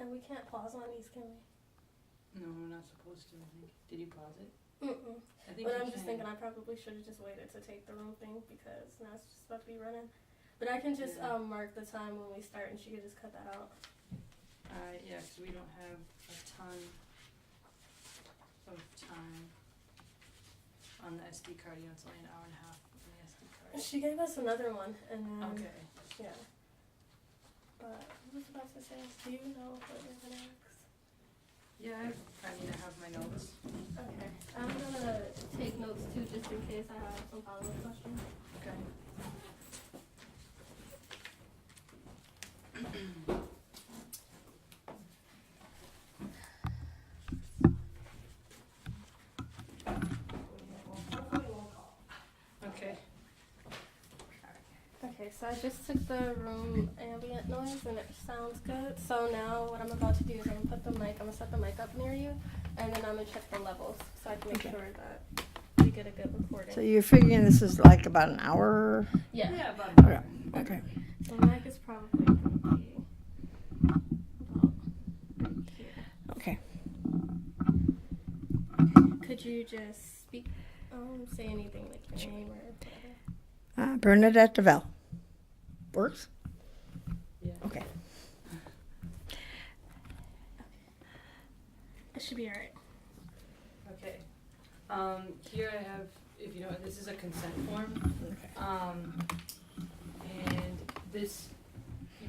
And we can't pause on these, can we? No, we're not supposed to, I think. Did you pause it? Mm-mm. I think But you I'm just can. thinking I probably should have just waited to take the room thing because now it's just about to be running. But I can just Yeah. mark the time when we start and she could just cut that out. Yeah, 'cause we don't have a ton of time on the SD card. You know, it's only an hour and a half on the SD card. She gave us another one and then, Okay. yeah. But I was about to say, do you know what you're going to ask? Yeah, I have my notes. Okay. I'm going to take notes too just in case I have some follow-up questions. Okay. Okay. Okay, so I just took the room ambient noise and it sounds good. So now what I'm about to do is I'm gonna put the mic, I'm gonna set the mic up near you, and then I'm gonna check the levels so I can make sure that we get a good recording. So you're figuring this is like about an hour? Yeah. Yeah, about an hour. Okay. The mic is probably gonna be about here. Okay. Could you just speak, say anything like your name or whatever? Bernadette Davel. Works? Yeah. Okay. It should be alright. Okay. Here I have, if you know, this is a consent form. And this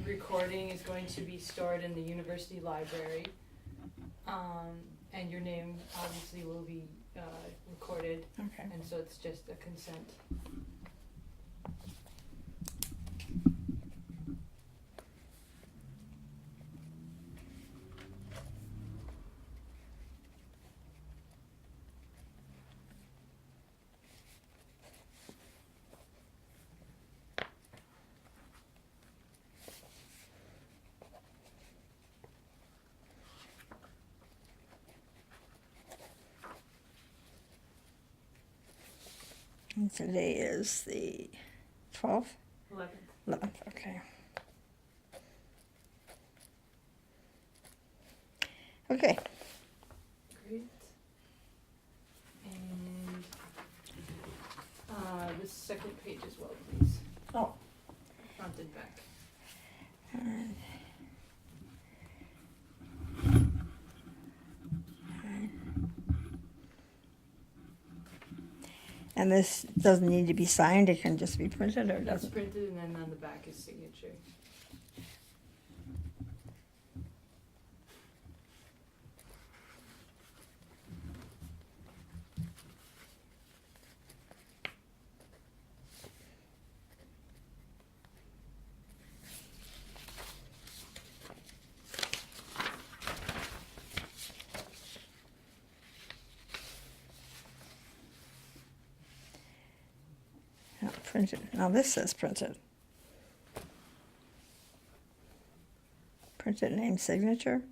recording is going to be stored in the university library. And your name obviously will be recorded. Okay. And so it's just a consent. And today is the 12th? 11th. 11th, okay. Okay. Great. And the second page as well, please. Oh. Front and back. Alright. And this doesn't need to be signed, it can just be printed, or It's doesn't? printed and then on the back is signature. No, printed. Now this says printed. Printed name signature?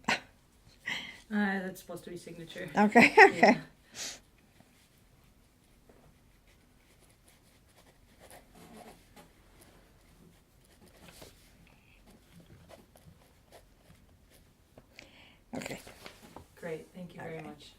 That's supposed to be signature. Okay, Yeah. okay. Okay. Great, thank you very Okay. much.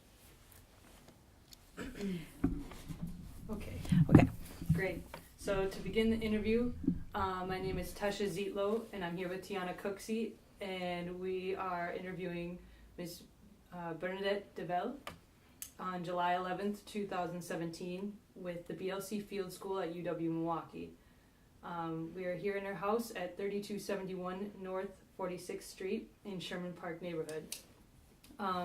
Okay. Okay. Great. So to begin the interview, my name is Tasha Zietlow, and I'm here with Tiana Cooksey, and we are interviewing Ms. Bernadette Davel on July 11th, 2017, with the BLC Field School at UW-Milwaukee. We are here in her house at 3271 North 46th Street in Sherman Park neighborhood.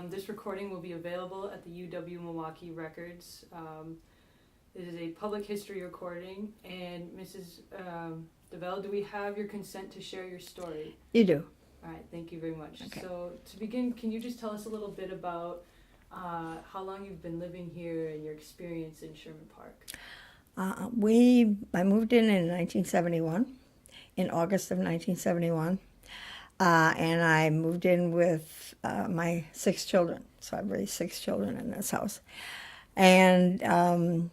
This recording will be available at the UW-Milwaukee Records. It is a public history recording, and Mrs. Davel, do we have your consent to share your story? You do. All right, thank you very much. Okay. So to begin, can you just tell us a little bit about how long you've been living here and your experience in Sherman Park? I moved in 1971, in August of 1971, and I moved in with my 6 children. So I've raised 6 children in this house. And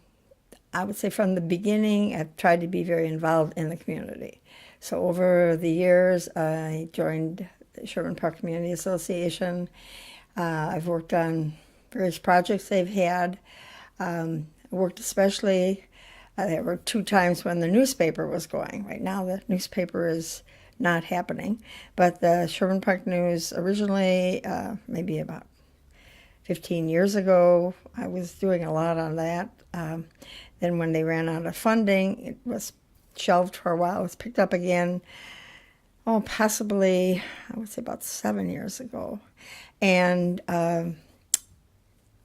I would say from the beginning, I've tried to be very involved in the community. So over the years, I joined the Sherman Park Community Association. I've worked on various projects they've had. I worked especially, there were 2 times when the newspaper was going. Right now the newspaper is not happening, but the Sherman Park News originally, maybe about 15 years ago, I was doing a lot on that. Then when they ran out of funding, it was shelved for a while. It was picked up again, possibly, I would say about 7 years ago. And I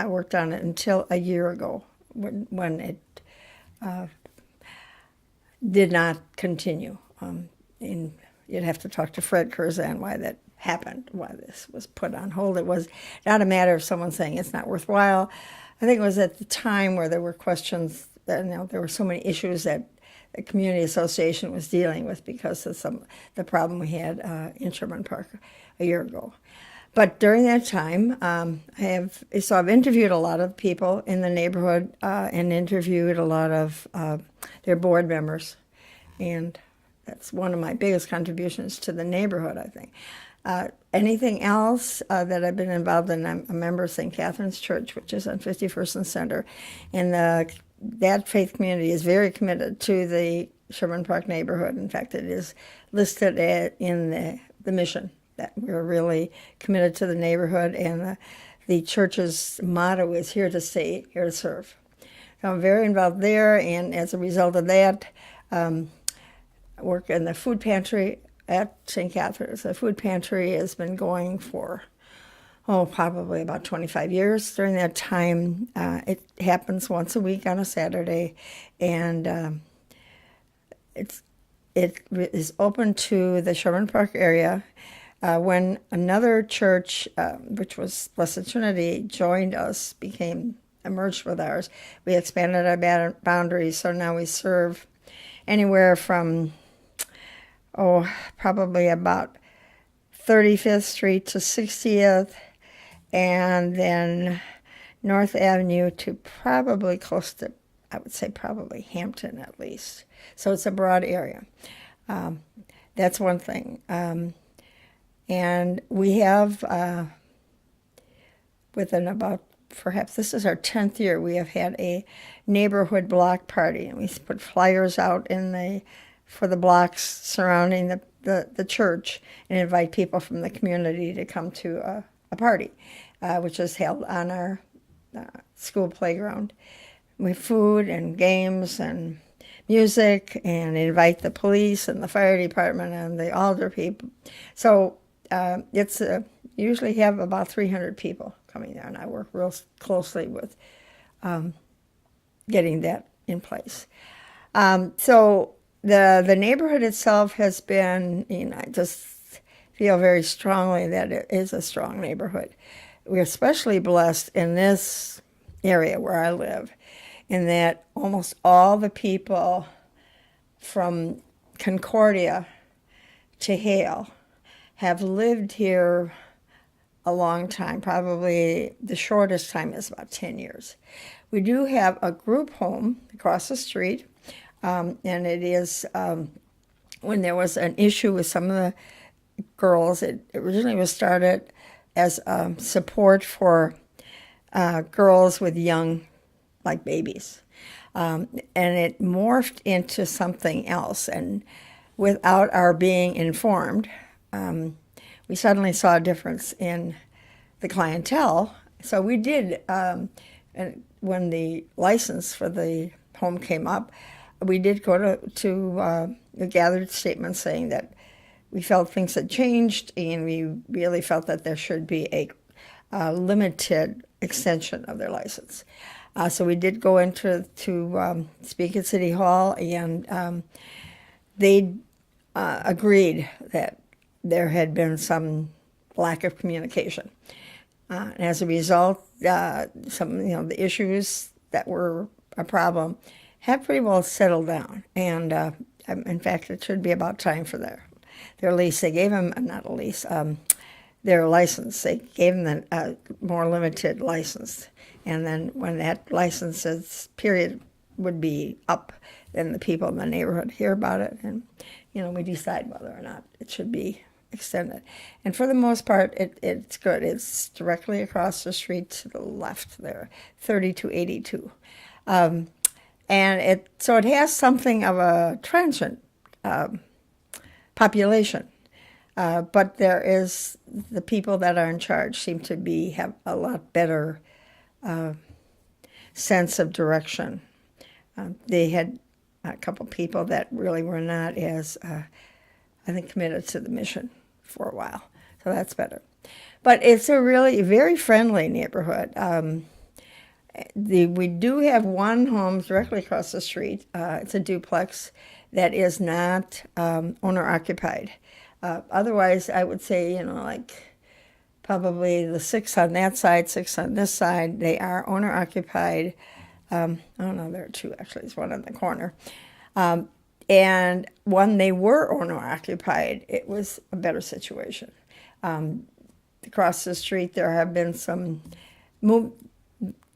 worked on it until a year ago when it did not continue. You'd have to talk to Fred Curzan why that happened, why this was put on hold. It was not a matter of someone saying it's not worthwhile. I think it was at the time where there were questions, there were so many issues that the community association was dealing with because of the problem we had in Sherman Park a year ago. But during that time, I've interviewed a lot of people in the neighborhood and interviewed a lot of their board members, and that's one of my biggest contributions to the neighborhood, I think. Anything else that I've been involved in, I'm a member of St. Catherine's Church, which is on 51st and Center, and that faith community is very committed to the Sherman Park neighborhood. In fact, it is listed in the mission that we're really committed to the neighborhood, and the church's motto is here to stay, here to serve. So I'm very involved there, and as a result of that, I work in the food pantry at St. Catherine's. The food pantry has been going for, probably about 25 years. During that time, it happens once a week on a Saturday, and it is open to the Sherman Park area. When another church, which was Blessed Trinity, joined us, merged with ours, we expanded our boundaries, so now we serve anywhere from, probably about 35th Street to 60th, and then North Avenue to probably close to, I would say probably Hampton at least. So it's a broad area. That's one thing. And we have, within about, perhaps this is our 10th year, we have had a neighborhood block party, and we put flyers out for the blocks surrounding the church and invite people from the community to come to a party, which is held on our school playground. We have food and games and music, and invite the police and the fire department and the alder people. So it's usually have about 300 people coming there, and I work real closely with getting that in place. So the neighborhood itself has been, I just feel very strongly that it is a strong neighborhood. We're especially blessed in this area where I live, in that almost all the people from Concordia to Hale have lived here a long time. Probably the shortest time is about 10 years. We do have a group home across the street, and it is, when there was an issue with some of the girls, it originally was started as support for girls with young, like babies. And it morphed into something else, and without our being informed, we suddenly saw a difference in the clientele. So we did, and when the license for the home came up, we did go to a gathered statement saying that we felt things had changed, and we really felt that there should be a limited extension of their license. So we did go into to speak at City Hall, and they agreed that there had been some lack of communication. And as a result, the issues that were a problem have pretty well settled down. And in fact, it should be about time for their lease. They gave them, not a lease, their license. They gave them a more limited license. And then when that license's period would be up, then the people in the neighborhood hear about it, and we decide whether or not it should be extended. And for the most part, it's good. It's directly across the street to the left there, 3282. And so it has something of a transient population. But the people that are in charge seem to have a lot better sense of direction. They had a couple people that really were not as, I think, committed to the mission for a while. So that's better. But it's a really very friendly neighborhood. We do have one home directly across the street. It's a duplex that is not owner-occupied. Otherwise, I would say, like probably the 6 on that side, 6 on this side, they are owner-occupied. I don't know, there are 2 actually. There's one on the corner. And when they were owner-occupied, it was a better situation. Across the street, there have been some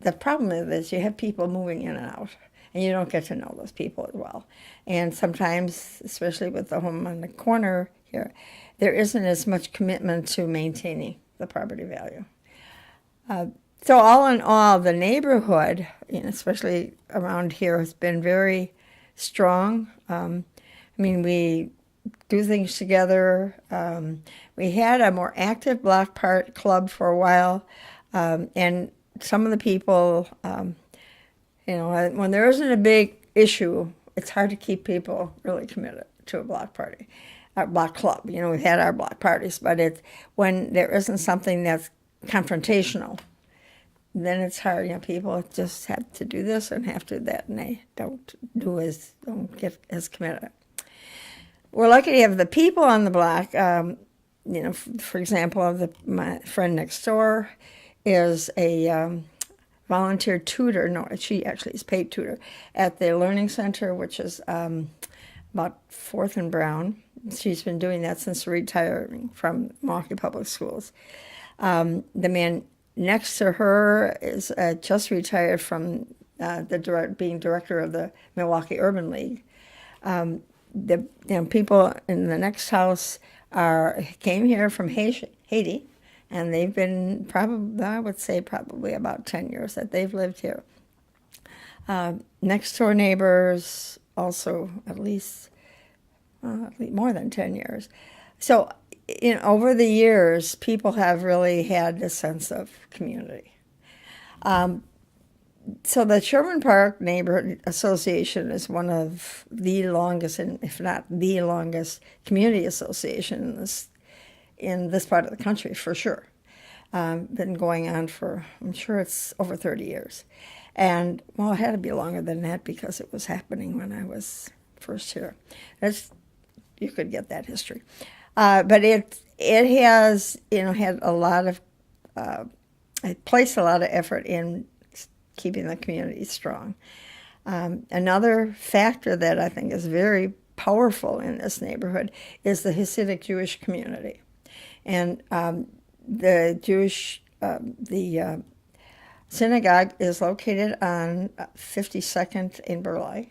the problem is you have people moving in and out, and you don't get to know those people as well. And sometimes, especially with the home on the corner here, there isn't as much commitment to maintaining the property value. So all in all, the neighborhood, especially around here, has been very strong. We do things together. We had a more active block party club for a while, and some of the people, when there isn't a big issue, it's hard to keep people really committed to a block party, a block club. We've had our block parties, but when there isn't something that's confrontational, then it's hard. People just have to do this and have to do that, and they don't get as committed. We're lucky to have the people on the block. For example, my friend next door is a volunteer tutor. No, she actually is paid tutor at the Learning Center, which is about 4th and Brown. She's been doing that since retiring from Milwaukee Public Schools. The man next to her is just retired from being director of the Milwaukee Urban League. The people in the next house came here from Haiti, and they've been probably about 10 years that they've lived here. Next door neighbors also at least more than 10 years. So over the years, people have really had a sense of community. So the Sherman Park Neighborhood Association is one of the longest, if not the longest, community association in this part of the country, for sure. Been going on for, I'm sure it's over 30 years. And, well, it had to be longer than that because it was happening when I was first here. You could get that history. But it has, had a lot of, it placed a lot of effort in keeping the community strong. Another factor that I think is very powerful in this neighborhood is the Hasidic Jewish community. And the synagogue is located on 52nd in Burleigh.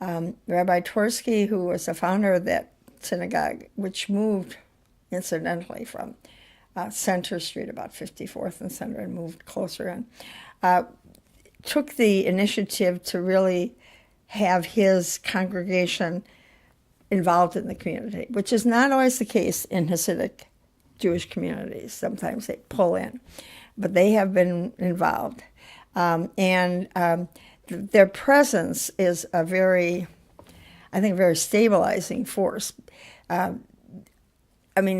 Rabbi Twersky, who was the founder of that synagogue, which moved, incidentally, from Center Street, about 54th and Center, and moved closer in, took the initiative to really have his congregation involved in the community, which is not always the case in Hasidic Jewish communities. Sometimes they pull in, but they have been involved. Their presence is a very stabilizing force.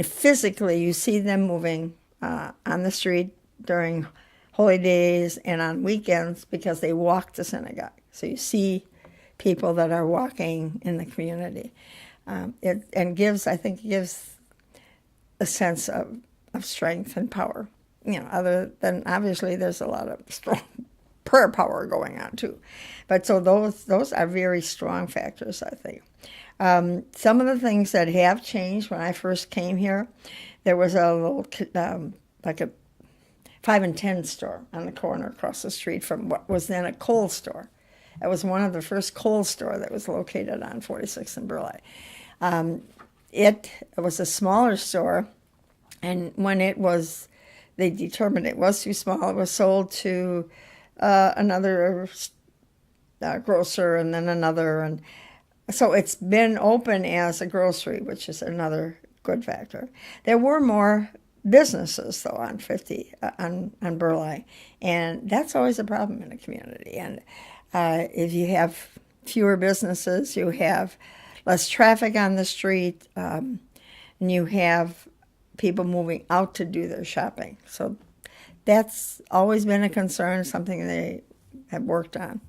Physically, you see them moving on the street during holy days and on weekends because they walk to synagogue. So you see people that are walking in the community. It gives a sense of strength and power. Other than obviously there's a lot of strong prayer power going on too. But so those are very strong factors, I think. Some of the things that have changed when I first came here, there was a little like a 5 and 10 store on the corner across the street from what was then a Kohl's store. It was one of the first Kohl's store that was located on 46th and Burleigh. it was a smaller store, and when they determined it was too small, it was sold to another grocer, and then another, and so it's been open as a grocery, which is another good factor. There were more businesses though on 50 on Burleigh, and that's always a problem in a community. And if you have fewer businesses, you have less traffic on the street, and you have people moving out to do their shopping. So that's always been a concern, something they have worked on.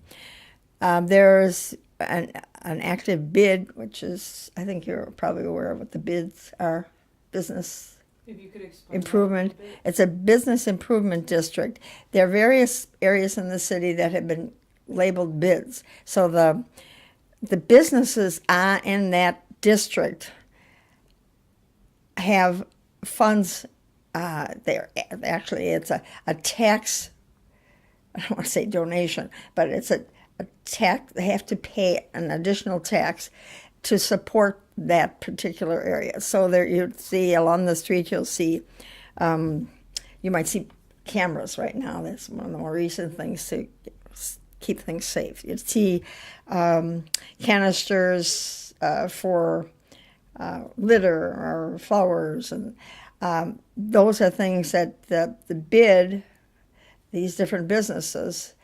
There's an active bid, which is, I think you're probably aware of what the bids are, business If you could explain improvement. that a little bit. It's a business improvement district. There are various areas in the city that have been labeled bids. So the businesses in that district have funds. It's a tax. I don't want to say donation, but it's a tax. They have to pay an additional tax to support that particular area. So there, you'd see along the street, you'll see, you might see cameras right now. That's one of the more recent things to keep things safe. You'd see canisters for litter or flowers, and those are things that the bid, these different businesses,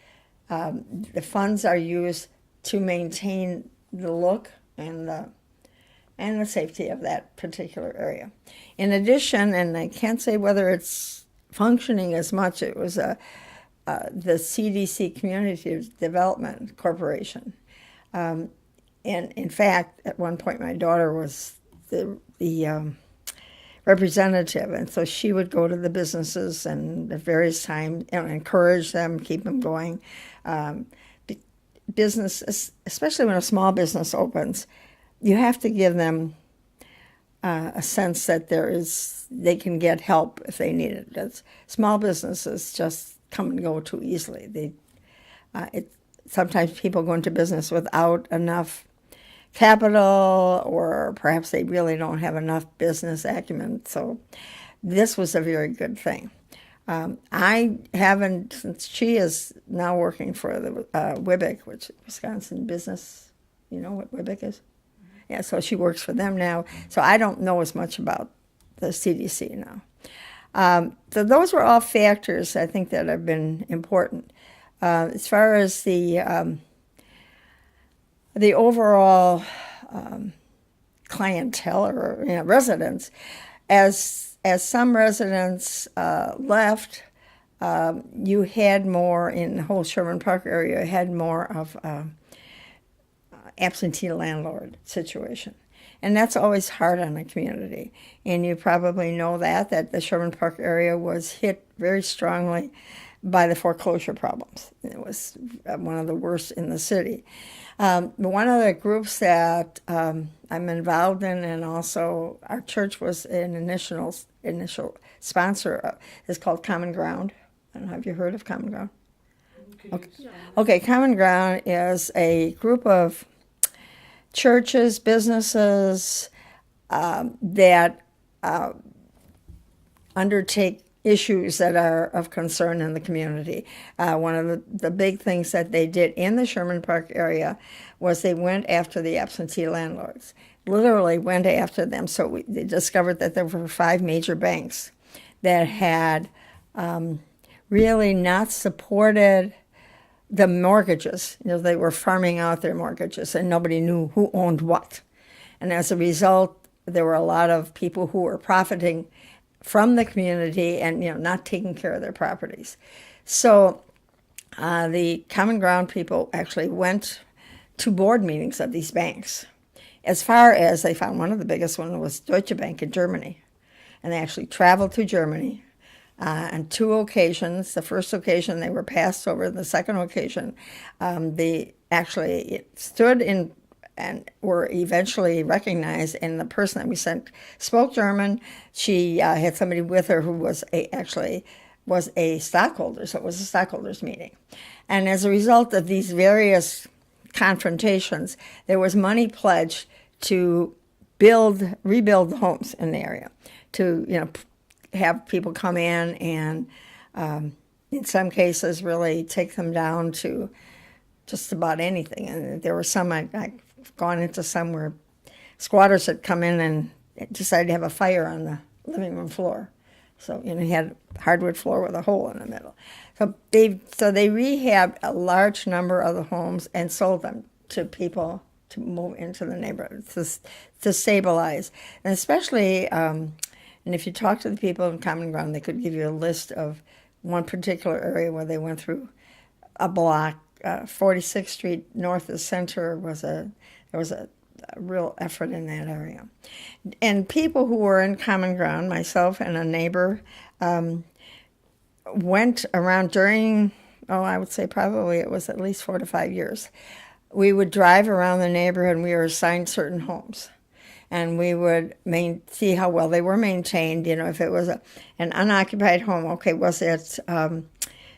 the funds are used to maintain the look and the safety of that particular area. In addition, and I can't say whether it's functioning as much, it was the CDC, Community Development Corporation. And in fact, at one point, my daughter was the representative, and so she would go to the businesses and at various times encourage them, keep them going. Business, especially when a small business opens, you have to give them a sense that they can get help if they need it. Because small businesses just come and go too easily. Sometimes people go into business without enough capital, or perhaps they really don't have enough business acumen. So this was a very good thing. I haven't, since she is now working for the WIBIC, which is Wisconsin Business, you know what WIBIC is? Yeah, so she works for them now. So I don't know as much about the CDC now. So those were all factors, I think, that have been important. As far as the overall clientele or residents, as some residents left, you had more in the whole Sherman Park area. You had more of absentee landlord situation, and that's always hard on a community. And you probably know that the Sherman Park area was hit very strongly by the foreclosure problems. It was one of the worst in the city. One of the groups that I'm involved in, and also our church was an initial sponsor of, is called Common Ground. I don't know, have you heard of Common Ground? Okay, Common Ground is a group of churches, businesses that undertake issues that are of concern in the community. One of the big things that they did in the Sherman Park area was they went after the absentee landlords, literally went after them. So they discovered that there were 5 major banks that had really not supported the mortgages. They were farming out their mortgages, and nobody knew who owned what. And as a result, there were a lot of people who were profiting from the community and not taking care of their properties. So the Common Ground people actually went to board meetings of these banks. As far as they found, one of the biggest one was Deutsche Bank in Germany. And they actually traveled to Germany on 2 occasions. The first occasion they were passed over. The second occasion they actually stood in and were eventually recognized, and the person that we sent spoke German. She had somebody with her who was a stockholder, so it was a stockholders meeting. And as a result of these various confrontations, there was money pledged to rebuild the homes in the area, to have people come in and in some cases really take them down to just about anything. And there were some I've gone into some where squatters had come in and decided to have a fire on the living room floor. So you had hardwood floor with a hole in the middle. So they rehabbed a large number of the homes and sold them to people to move into the neighborhood to stabilize. And especially, and if you talk to the people in Common Ground, they could give you a list of one particular area where they went through a block. 46th Street north of Center there was a real effort in that area. And people who were in Common Ground, myself and a neighbor, went around during, I would say probably it was at least 4 to 5 years. We would drive around the neighborhood and we were assigned certain homes. And we would see how well they were maintained. If it was an unoccupied home, okay, was it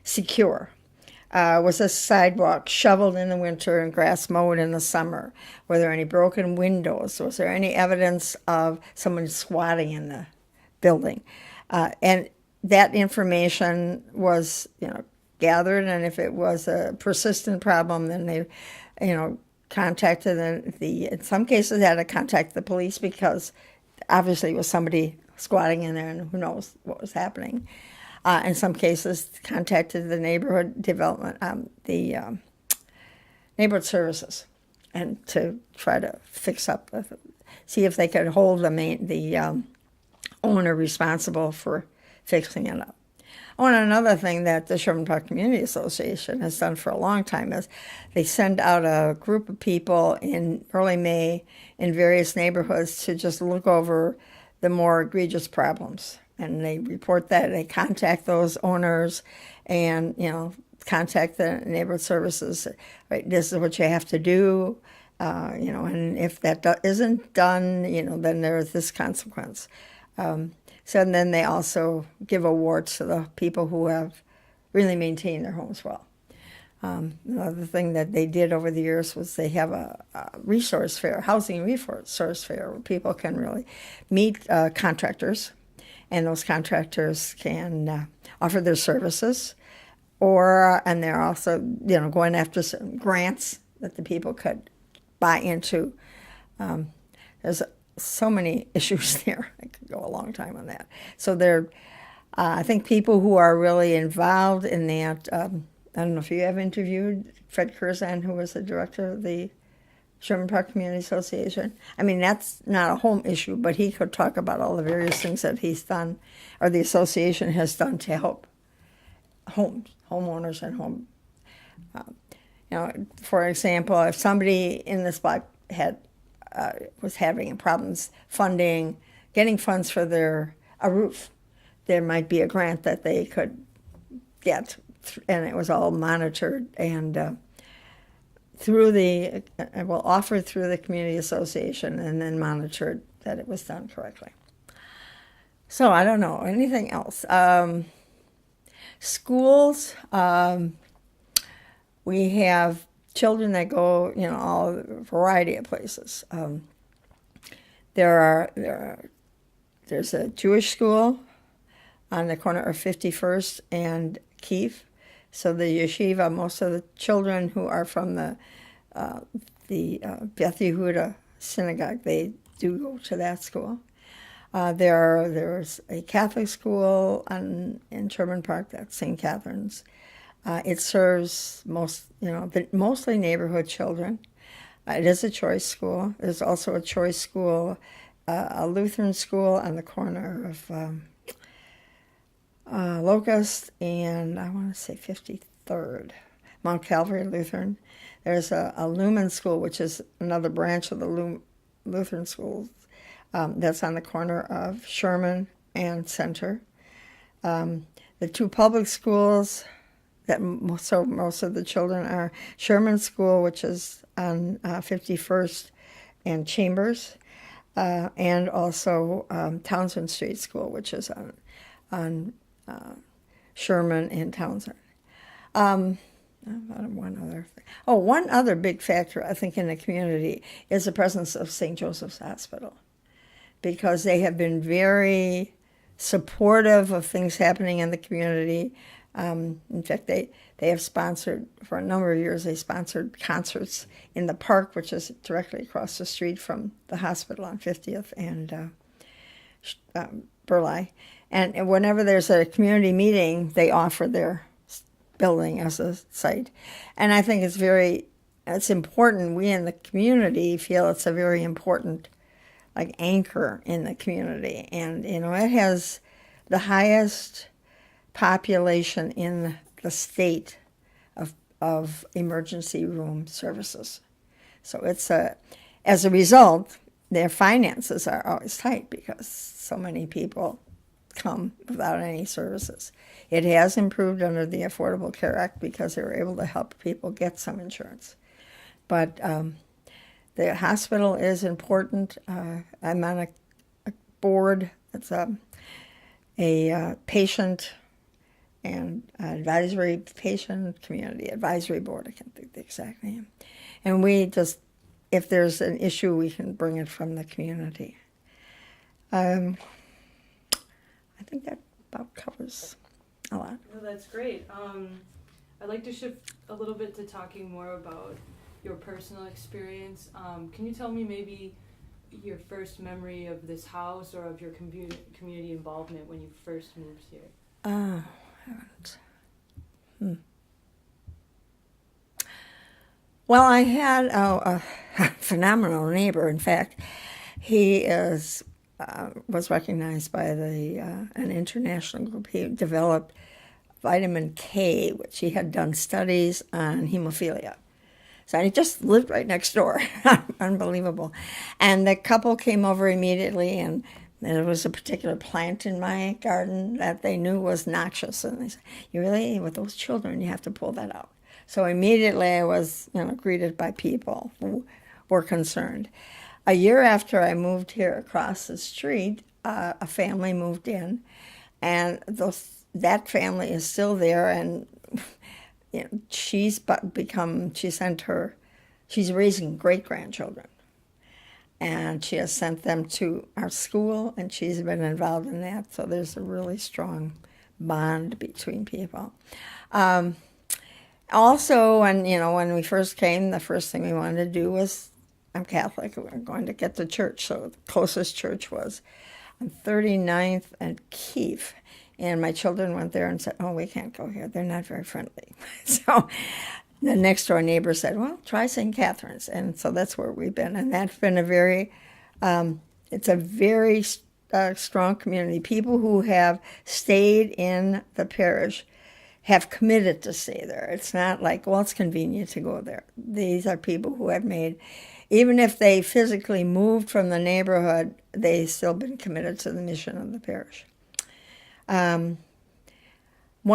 secure? Was a sidewalk shoveled in the winter and grass mowed in the summer? Were there any broken windows? Was there any evidence of someone squatting in the building? And that information was, gathered, and if it was a persistent problem, then they, contacted in some cases had to contact the police because obviously it was somebody squatting in there and who knows what was happening. In some cases, contacted the neighborhood development, the neighborhood services, and to try to fix up, see if they could hold the owner responsible for fixing it up. Oh, and another thing that the Sherman Park Community Association has done for a long time is they send out a group of people in early May in various neighborhoods to just look over the more egregious problems. And they report that, they contact those owners and, contact the neighborhood services. Right, this is what you have to do, and if that isn't done, then there's this consequence. So then they also give awards to the people who have really maintained their homes well. Another thing that they did over the years was they have a resource fair, housing resource fair, where people can really meet contractors, and those contractors can offer their services, and they're also, going after some grants that the people could buy into. There's so many issues there. I could go a long time on that. So I think people who are really involved in that, I don't know if you have interviewed Fred Curzon, who was the director of the Sherman Park Community Association. I mean, that's not a home issue, but he could talk about all the various things that he's done, or the association has done to help homeowners and home. For example, if somebody in this block was having problems getting funds for a roof, there might be a grant that they could get, and it was all monitored and offered through the community association, and then monitored that it was done correctly. So I don't know anything else. Schools, we have children that go, all a variety of places. There's a Jewish school on the corner of 51st and Keefe. So the yeshiva, most of the children who are from the Beth Yehuda synagogue, they do go to that school. There's a Catholic school in Sherman Park, that's St. Catherine's. It serves mostly neighborhood children. It is a choice school. There's also a choice school, a Lutheran school on the corner of Locust and I want to say 53rd, Mount Calvary Lutheran. There's a Lumen school, which is another branch of the Lutheran schools. That's on the corner of Sherman and Center. The two public schools that most of the children are Sherman School, which is on 51st and Chambers, and also Townsend Street School, which is on Sherman and Townsend. One other big factor, I think, in the community is the presence of St. Joseph's Hospital. because they have been very supportive of things happening in the community. In fact, they have sponsored, for a number of years, they sponsored concerts in the park, which is directly across the street from the hospital on 50th and Burleigh. And whenever there's a community meeting, they offer their building as a site. And I think it's important. We in the community feel it's a very important anchor in the community. And, it has the highest population in the state of emergency room services. So as a result, their finances are always tight because so many people come without any services. It has improved under the Affordable Care Act because they were able to help people get some insurance. But the hospital is important. I'm on a board. It's a patient and community advisory board. I can't think the exact name. And we just, if there's an issue, we can bring it from the community. I think that about covers a lot. No, that's great. I'd like to shift a little bit to talking more about your personal experience. Can you tell me maybe your first memory of this house or of your community involvement when you first moved here? Well, I had a phenomenal neighbor. In fact, he was recognized by an international group. He developed vitamin K, which he had done studies on hemophilia. So he just lived right next door. Unbelievable. And the couple came over immediately, and there was a particular plant in my garden that they knew was noxious. And they said, "You really, with those children, you have to pull that out." So immediately I was, greeted by people who were concerned. A year after I moved here across the street, a family moved in, and that family is still there, and she's raising great-grandchildren, and she has sent them to our school, and she's been involved in that, so there's a really strong bond between people. Also, when we first came, the first thing we wanted to do was, I'm Catholic, we were going to get to church, so the closest church was on 39th and Keefe. And my children went there and said, "Oh, we can't go here. They're not very friendly." So the next door neighbor said, "Well, try St. Catherine's." And so that's where we've been. And that's been it's a very strong community. People who have stayed in the parish have committed to stay there. It's not like, well, it's convenient to go there. These are people who have made, even if they physically moved from the neighborhood, they've still been committed to the mission of the parish. One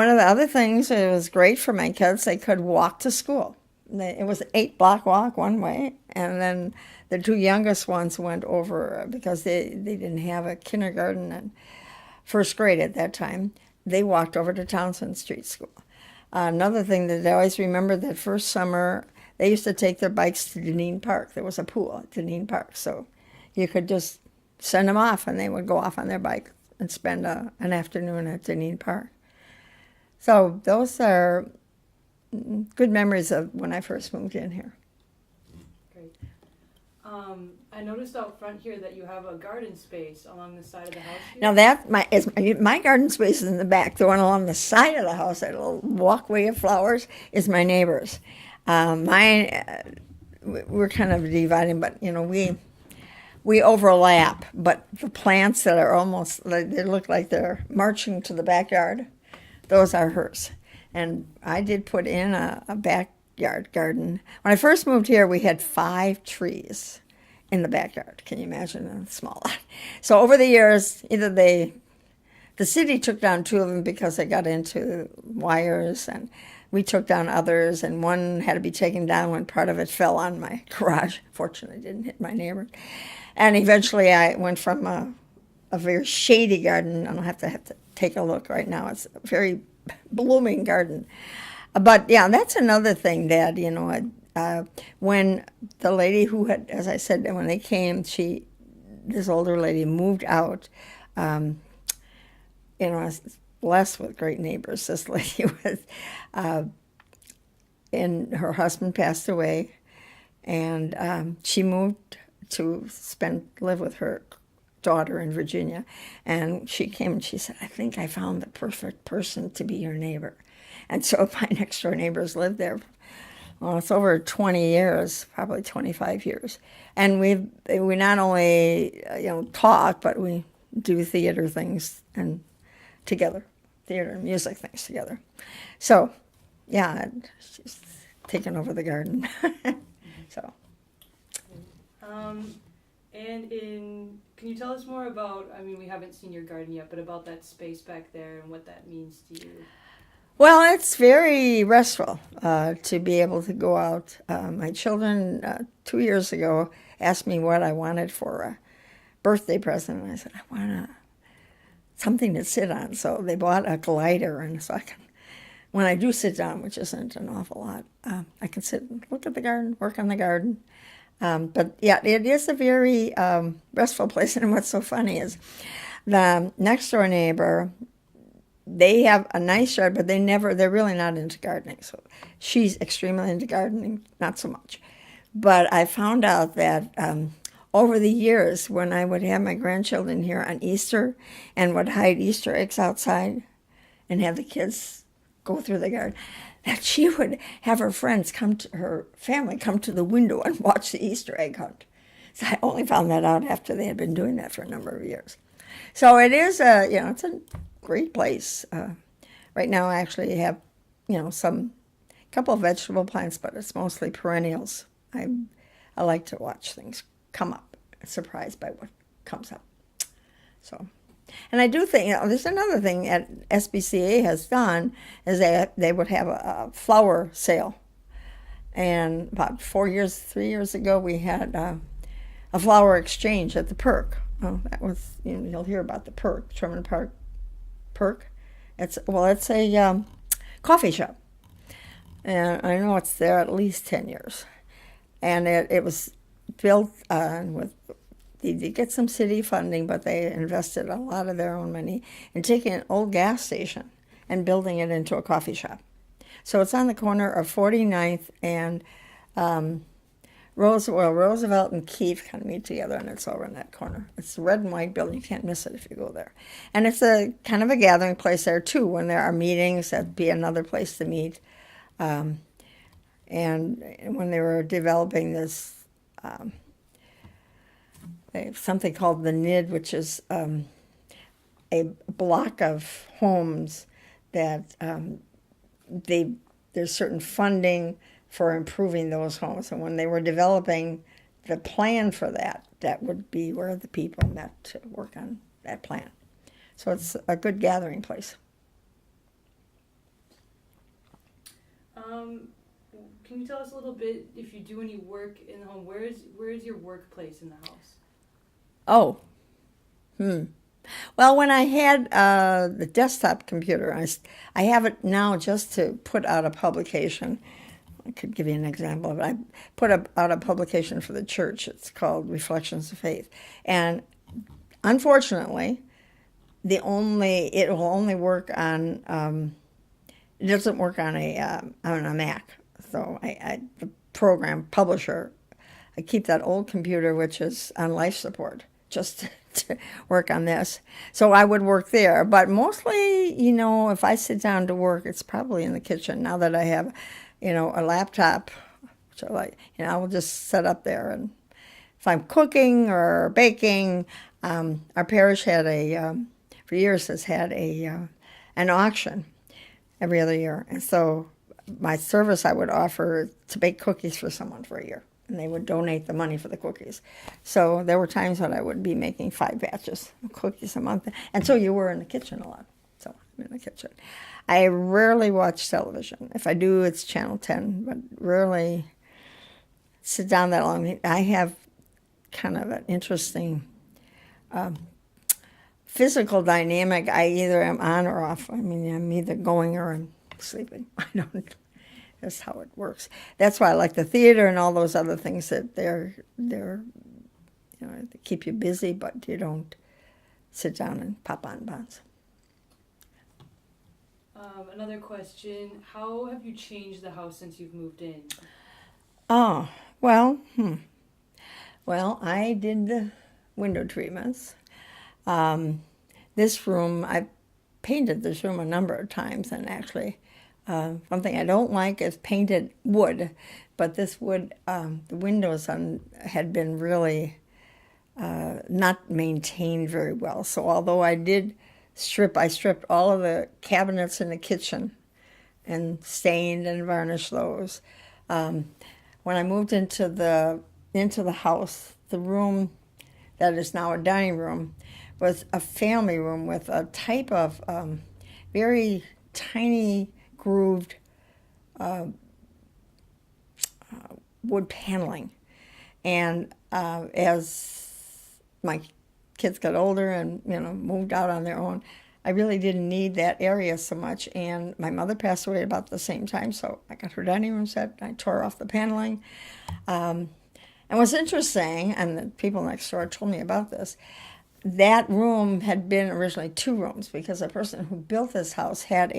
of the other things, it was great for my kids, they could walk to school. It was an 8-block walk one way, and then the two youngest ones went over because they didn't have a kindergarten and first grade at that time. They walked over to Townsend Street School. Another thing that I always remember, that first summer, they used to take their bikes to Deneen Park. There was a pool at Deneen Park, so you could just send them off, and they would go off on their bike and spend an afternoon at Deneen Park. So those are good memories of when I first moved in here. Great. I noticed out front here that you have a garden space along the side of the house here. Now my garden space is in the back. The one along the side of the house, that little walkway of flowers, is my neighbor's. Mine, we're kind of dividing, but we overlap. But the plants that are they look like they're marching to the backyard, those are hers. And I did put in a backyard garden. When I first moved here, we had 5 trees in the backyard. Can you imagine a small lot? So over the years, either the city took down 2 of them because they got into wires, and we took down others, and one had to be taken down when part of it fell on my garage. Fortunately, it didn't hit my neighbor. And eventually I went from a very shady garden, and I'll have to take a look right now. It's a very blooming garden. But yeah, that's another thing, Dad, when the lady who had, as I said, when they came, this older lady moved out. I was blessed with great neighbors. This lady was, and her husband passed away, and she moved to live with her daughter in Virginia. And she came and she said, I think I found the perfect person to be your neighbor. And so my next door neighbors lived there. Well, it's over 20 years, probably 25 years. And we not only, talk, but we do theater things and together, theater and music things together. So, yeah, she's taken over the garden. So. Can you tell us more about, we haven't seen your garden yet, but about that space back there and what that means to you? Well, it's very restful to be able to go out. My children 2 years ago asked me what I wanted for a birthday present, and I said, I want something to sit on. So they bought a glider, and so I can, when I do sit down, which isn't an awful lot, I can sit and look at the garden, work on the garden. But yeah, it is a very restful place. And what's so funny is the next door neighbor, they have a nice yard, but they're really not into gardening. So she's extremely into gardening, not so much. But I found out that over the years, when I would have my grandchildren here on Easter and would hide Easter eggs outside and have the kids go through the garden, that she would have her family come to the window and watch the Easter egg hunt. So I only found that out after they had been doing that for a number of years. So it is it's a great place. Right now I actually have, couple of vegetable plants, but it's mostly perennials. I like to watch things come up, surprised by what comes up. So. And I do think, there's another thing that SBCA has done is they would have a flower sale. And about 3 years ago, we had a flower exchange at the Perk. Oh, that was, you'll hear about the Perk, Sherman Park Perk. It's a coffee shop. And I know it's there at least 10 years. And it was built with, they did get some city funding, but they invested a lot of their own money in taking an old gas station and building it into a coffee shop. So it's on the corner of 49th and Roosevelt and Keefe kind of meet together, and it's over in that corner. It's a red and white building. You can't miss it if you go there. And it's a kind of a gathering place there, too. When there are meetings, that'd be another place to meet. And when they were developing this, they have something called the NID, which is a block of homes that there's certain funding for improving those homes. And when they were developing the plan for that, that would be where the people met to work on that plan. So it's a good gathering place. Can you tell us a little bit, if you do any work in the home, where is your workplace in the house? Oh, Well, when I had the desktop computer, I have it now just to put out a publication. I could give you an example of it. I put out a publication for the church. It's called Reflections of Faith. And unfortunately, it will only work on, it doesn't work on a Mac. So the program publisher, I keep that old computer, which is on life support, just to work on this. So I would work there. But mostly, if I sit down to work, it's probably in the kitchen. Now that I have, a laptop, which I like, I will just set up there. And if I'm cooking or baking, our parish had for years has had an auction every other year. And so my service I would offer to bake cookies for someone for a year. And they would donate the money for the cookies. So there were times when I would be making 5 batches of cookies a month. And so you were in the kitchen a lot. So I'm in the kitchen. I rarely watch television. If I do, it's Channel 10, but rarely sit down that long. I have kind of an interesting physical dynamic. I either am on or off. I'm either going or I'm sleeping. I don't. That's how it works. That's why I like the theater and all those other things that they're you know, they keep you busy, but you don't sit down and pop on buns. Another question, how have you changed the house since you've moved in? Oh, well, Well, I did the window treatments. This room, I painted this room a number of times, and actually, something I don't like is painted wood, but this wood, the windows had been really not maintained very well. So although I stripped all of the cabinets in the kitchen and stained and varnished those. When I moved into the house, the room that is now a dining room was a family room with a type of very tiny grooved wood paneling. And as my kids got older and, you know, moved out on their own, I really didn't need that area so much. And my mother passed away about the same time, so I got her dining room set. I tore off the paneling. And what's interesting, and the people next door told me about this, that room had been originally 2 rooms because the person who built this house had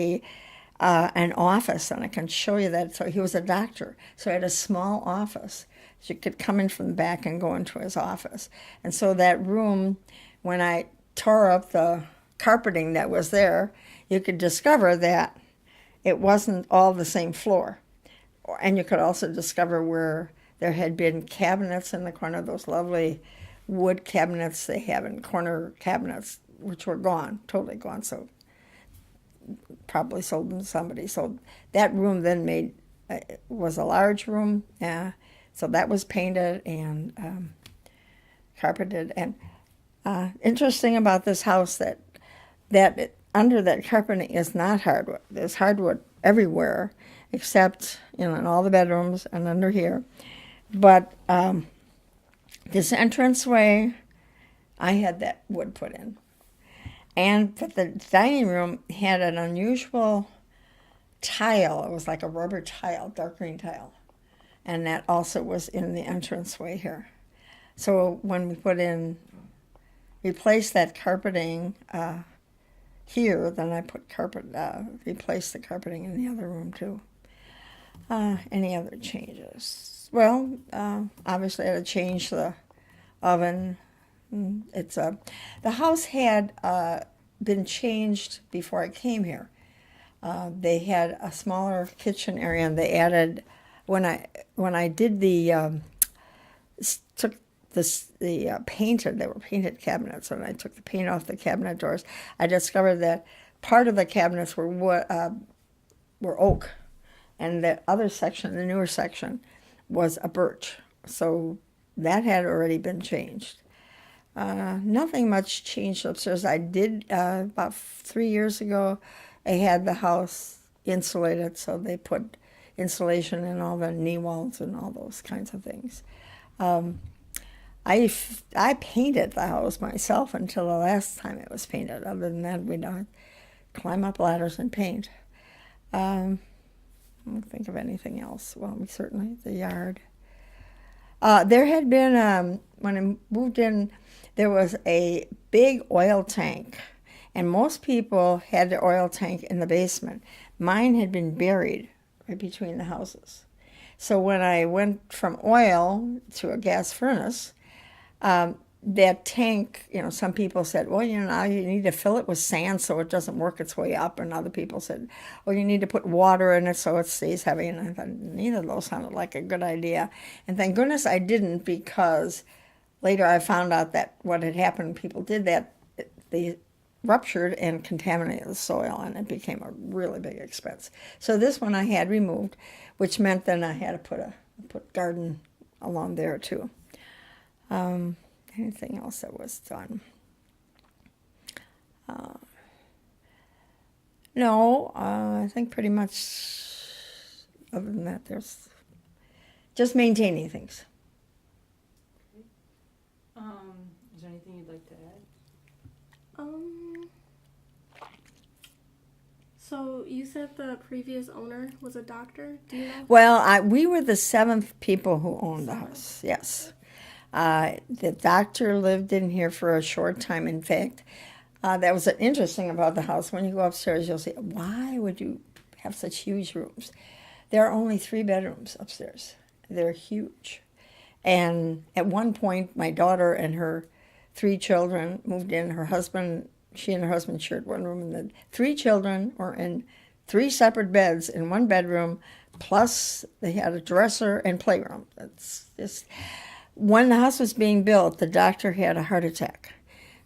an office, and I can show you that. So he was a doctor, so he had a small office. So you could come in from the back and go into his office. And so that room, when I tore up the carpeting that was there, you could discover that it wasn't all the same floor. And you could also discover where there had been cabinets in the corner, those lovely wood cabinets they have in corner cabinets, which were gone, totally gone. So probably sold them to somebody. So that room then was a large room. So that was painted and carpeted. And interesting about this house that under that carpeting is not hardwood. There's hardwood everywhere, except, you know, in all the bedrooms and under here. But this entranceway, I had that wood put in. But the dining room had an unusual tile. It was like a rubber tile, dark green tile. And that also was in the entranceway here. So when we replaced that carpeting here, then I replaced the carpeting in the other room too. Any other changes? Well, obviously I had to change the oven. The house had been changed before I came here. They had a smaller kitchen area, and they added, when I did took the painted, they were painted cabinets, and I took the paint off the cabinet doors, I discovered that part of the cabinets were oak, and the other section, the newer section, was a birch. So that had already been changed. Nothing much changed upstairs. I did, about 3 years ago, I had the house insulated, so they put insulation in all the knee walls and all those kinds of things. I painted the house myself until the last time it was painted. Other than that, we don't climb up ladders and paint. I don't think of anything else. Well, certainly the yard. There had been, when I moved in, there was a big oil tank, and most people had their oil tank in the basement. Mine had been buried right between the houses. So when I went from oil to a gas furnace, that tank, you know, some people said, well, you know, now you need to fill it with sand so it doesn't work its way up. And other people said, well, you need to put water in it so it stays heavy. And I thought neither of those sounded like a good idea. And thank goodness I didn't, because later I found out that what had happened, people did that, they ruptured and contaminated the soil, and it became a really big expense. So this one I had removed, which meant then I had to put garden along there too. Anything else that was done? No, I think pretty much, other than that, there's just maintaining things. Is there anything you'd like to add? So you said the previous owner was a doctor. Do you know? Well, we were the 7th people who owned the house. Yes. The doctor lived in here for a short time. In fact, that was interesting about the house. When you go upstairs, you'll see, why would you have such huge rooms? There are only 3 bedrooms upstairs. They're huge. And at one point, my daughter and her 3 children moved in. She and her husband shared one room, and the 3 children were in 3 separate beds in one bedroom, plus they had a dresser and playroom. That's just... When the house was being built, the doctor had a heart attack.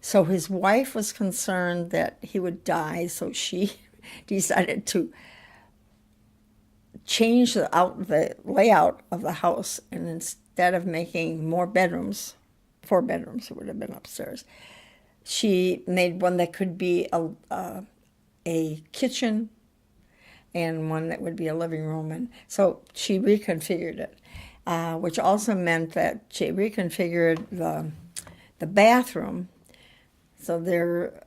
So his wife was concerned that he would die, so she decided to change the layout of the house, and instead of making more bedrooms, 4 bedrooms, it would have been upstairs, she made one that could be a kitchen and one that would be a living room. And so she reconfigured it, which also meant that she reconfigured the bathroom. So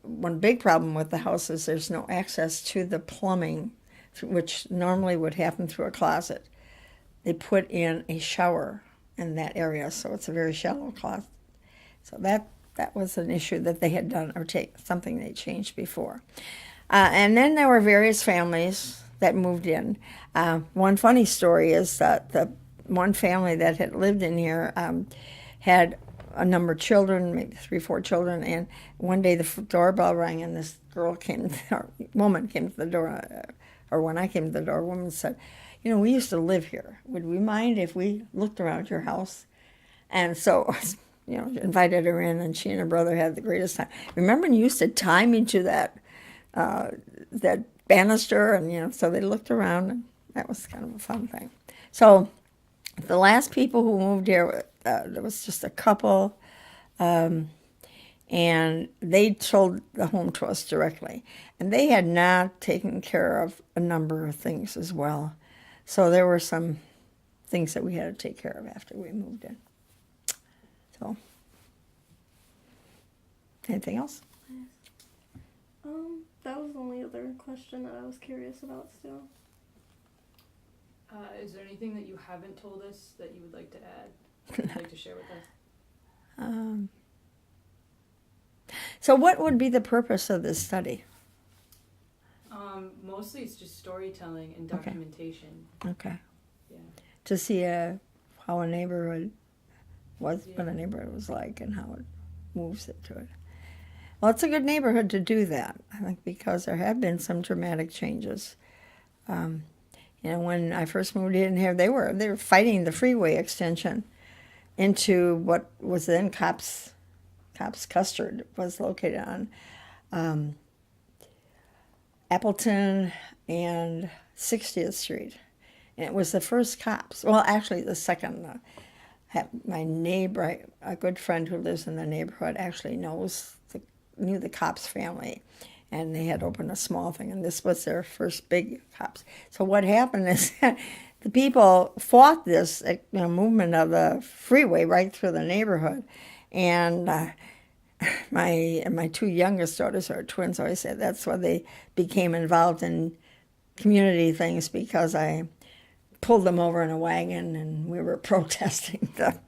one big problem with the house is there's no access to the plumbing, which normally would happen through a closet. They put in a shower in that area, so it's a very shallow closet. So that was an issue that they had done, or something they changed before. And then there were various families that moved in. One funny story is that the one family that had lived in here had a number of children, maybe 3, 4 children, and one day the doorbell rang, and this woman came to the door, or when I came to the door, a woman said, we used to live here. Would we mind if we looked around your house? And so, invited her in, and she and her brother had the greatest time. Remember when you used to tie me to that banister? And, so they looked around, and that was kind of a fun thing. So the last people who moved here, there was just a couple, and they sold the home to us directly. And they had not taken care of a number of things as well. So there were some things that we had to take care of after we moved in. So, anything else? That was the only other question that I was curious about still. Is there anything that you haven't told us that you would like to add, you'd like to share with us? So what would be the purpose of this study? Mostly it's just storytelling and documentation. Okay. Yeah. To see how a neighborhood was, what a neighborhood was like, and how it moves it to it. Well, it's a good neighborhood to do that, I think, because there have been some dramatic changes. When I first moved in here, they were fighting the freeway extension into what was then Cops Custard was located on Appleton and 60th Street. And it was the first Cops. Well, actually, the second. My neighbor, a good friend who lives in the neighborhood, actually knew the Cops family. And they had opened a small thing, and this was their first big Cops. So what happened is that the people fought this movement of the freeway right through the neighborhood. And my 2 youngest daughters, who are twins, always said that's why they became involved in community things, because I pulled them over in a wagon and we were protesting the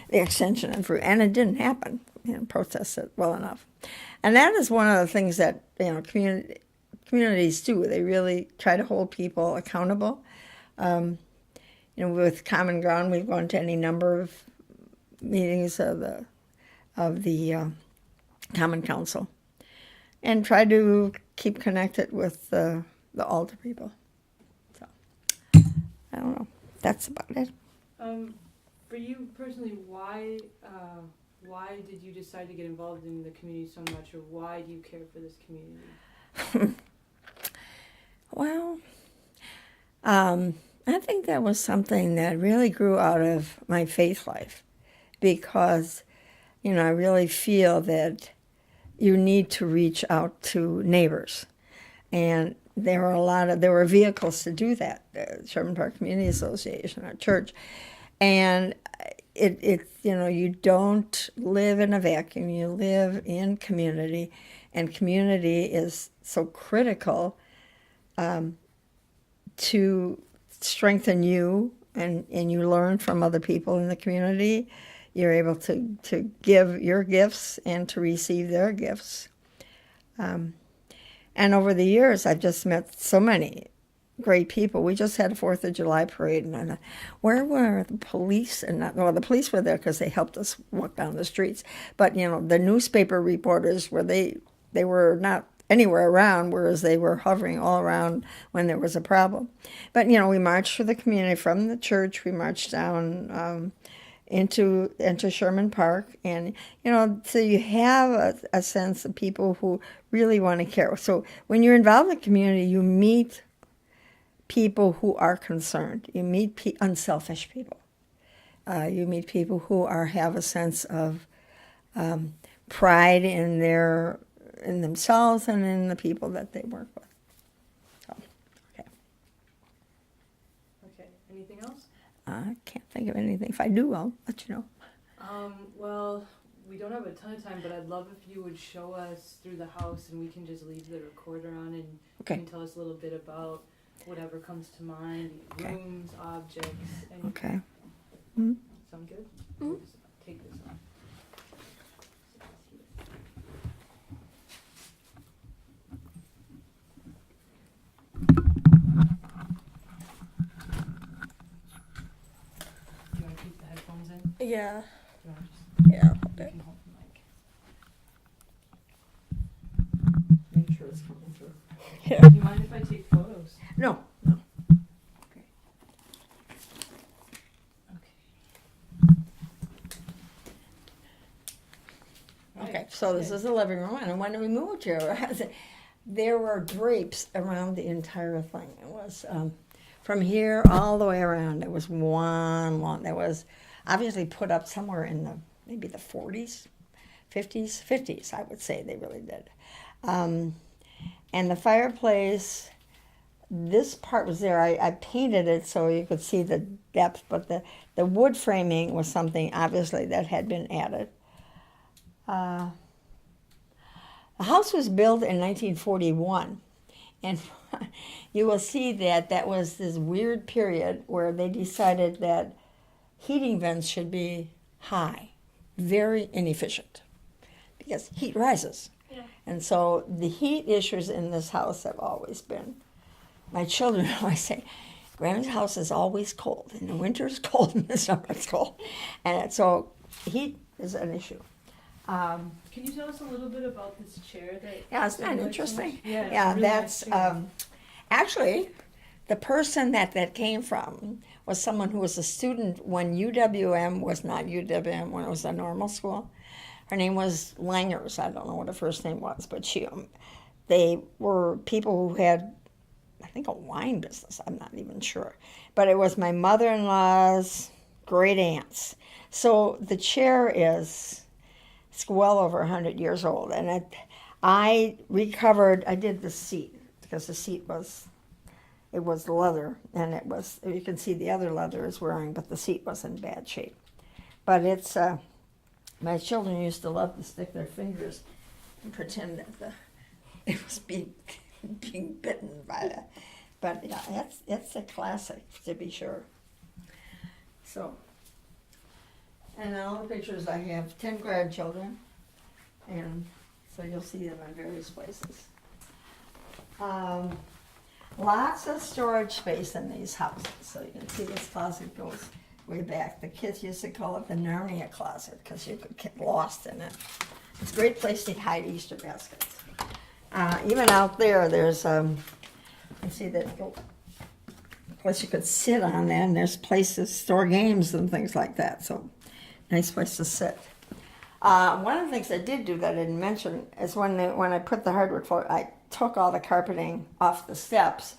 extension of fruit. And it didn't happen. Protested well enough. And that is one of the things that communities do. They really try to hold people accountable. With Common Ground, we've gone to any number of meetings of the Common Council, and try to keep connected with the altar people. So I don't know. That's about it. For you personally, why did you decide to get involved in the community so much, or why do you care for this community? Well, I think that was something that really grew out of my faith life, because, I really feel that you need to reach out to neighbors, and there were vehicles to do that. The Sherman Park Community Association, our church, and you don't live in a vacuum. You live in community, and community is so critical to strengthen you, and you learn from other people in the community. you're able to give your gifts and to receive their gifts. And over the years, I've just met so many great people. We just had a 4th of July parade, and I thought, where were the police? And not, well, the police were there because they helped us walk down the streets. But, you know, the newspaper reporters, they were not anywhere around, whereas they were hovering all around when there was a problem. But, you know, we marched through the community from the church. We marched down into Sherman Park, and you know, so you have a sense of people who really want to care. So when you're involved in the community, you meet people who are concerned. You meet unselfish people. You meet people who have a sense of pride in themselves and in the people that they work with. So, okay. Okay. Anything else? I can't think of anything. If I do, I'll let you know. Well, we don't have a ton of time, but I'd love if you would show us through the house, and we can just leave the recorder on, and you can tell us a little bit about whatever comes to mind, rooms, objects, anything. Okay. Mm-hmm. Sound good? Mm-hmm. Just take this off. Do you want to keep the headphones in? Yeah. Do you want to just, Yeah. you can hold the mic. Make sure it's coming through. Yeah. Do you mind if I take photos? No. Okay. Okay, so this is the living room, and when we moved here, there were drapes around the entire thing. It was from here all the way around. It was one long. That was obviously put up somewhere in maybe the 40s, 50s, I would say they really did. And the fireplace, this part was there. I painted it so you could see the depth, but the wood framing was something obviously that had been added. The house was built in 1941, and you will see that was this weird period where they decided that heating vents should be high, very inefficient, because heat rises. Yeah. And so the heat issues in this house have always been, my children always say, Grandma's house is always cold. In the winter it's cold, in the summer it's cold. And so heat is an issue. Can you tell us a little bit about this chair that? Yeah, isn't that you like so interesting? much? Yeah, Yeah, really that's nice chair. actually the person that came from was someone who was a student when UWM was not UWM, when it was a normal school. Her name was Langers. I don't know what her first name was, but they were people who had, I think, a wine business. I'm not even sure. But it was my mother-in-law's great aunts. So the chair it's well over 100 years old. And I did the seat, because the seat was leather, and you can see the other leather is wearing, but the seat was in bad shape. But it's, my children used to love to stick their fingers and pretend that it was being bitten by that. But yeah, it's a classic, to be sure. So, and in all the pictures I have 10 grandchildren, and so you'll see them in various places. Lots of storage space in these houses. So you can see this closet goes way back. The kids used to call it the Narnia closet because you could get lost in it. It's a great place to hide Easter baskets. Even out there's you see that place you could sit on there, and there's places to store games and things like that. So nice place to sit. One of the things I did do that I didn't mention is when I put the hardwood floor, I took all the carpeting off the steps,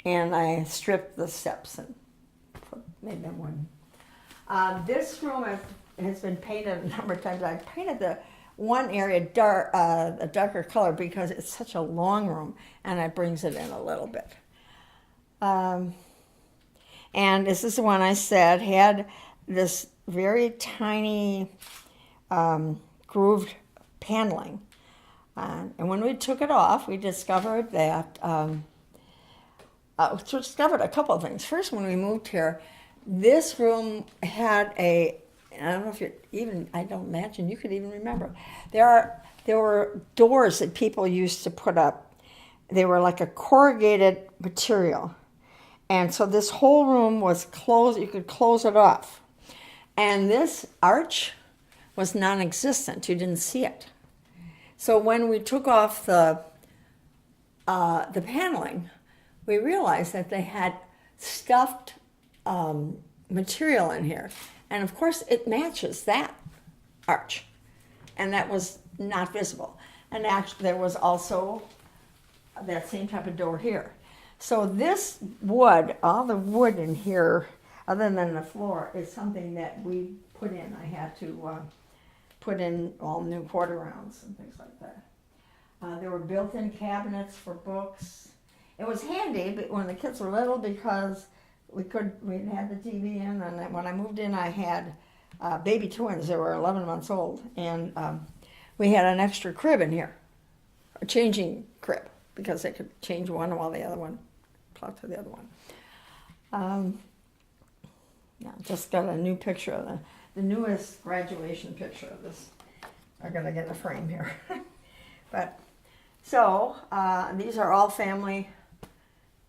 and I stripped the steps and made them wooden. This room has been painted a number of times. I painted the one area a darker color because it's such a long room, and it brings it in a little bit. And this is the one I said had this very tiny grooved paneling. And when we took it off, we discovered that, discovered a couple of things. First, when we moved here, this room had a I don't know if you even, I don't imagine you could even remember. There were doors that people used to put up. They were like a corrugated material. And so this whole room was closed, you could close it off. And this arch was non-existent, you didn't see it. So when we took off the paneling, we realized that they had stuffed material in here. And of course, it matches that arch. And that was not visible. And actually, there was also that same type of door here. So this wood, all the wood in here, other than the floor, is something that we put in. I had to put in all new quarter rounds and things like that. There were built-in cabinets for books. It was handy but when the kids were little because we had the TV in, and then when I moved in, I had baby twins. They were 11 months old, and we had an extra crib in here, a changing crib, because they could change one while the other one talked to the other one. Yeah, just got a new picture of the newest graduation picture of this. I gotta get a frame here. But so these are all family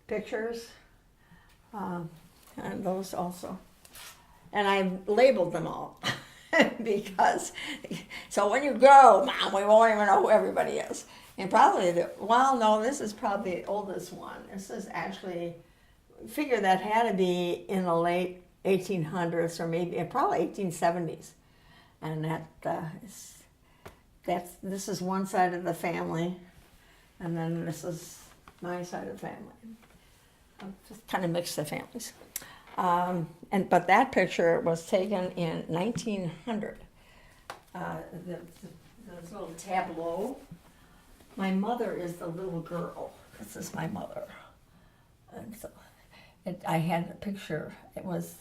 pictures, and those also. And I labeled them all because so when you go, Mom, we won't even know who everybody is. And probably no, this is probably the oldest one. This is actually, figure that had to be in the late 1800s or maybe probably 1870s. And this is one side of the family, and then this is my side of the family. I'll just kind of mix the families. But that picture was taken in 1900. This little tableau. My mother is the little girl. This is my mother. And so I had a picture. It was,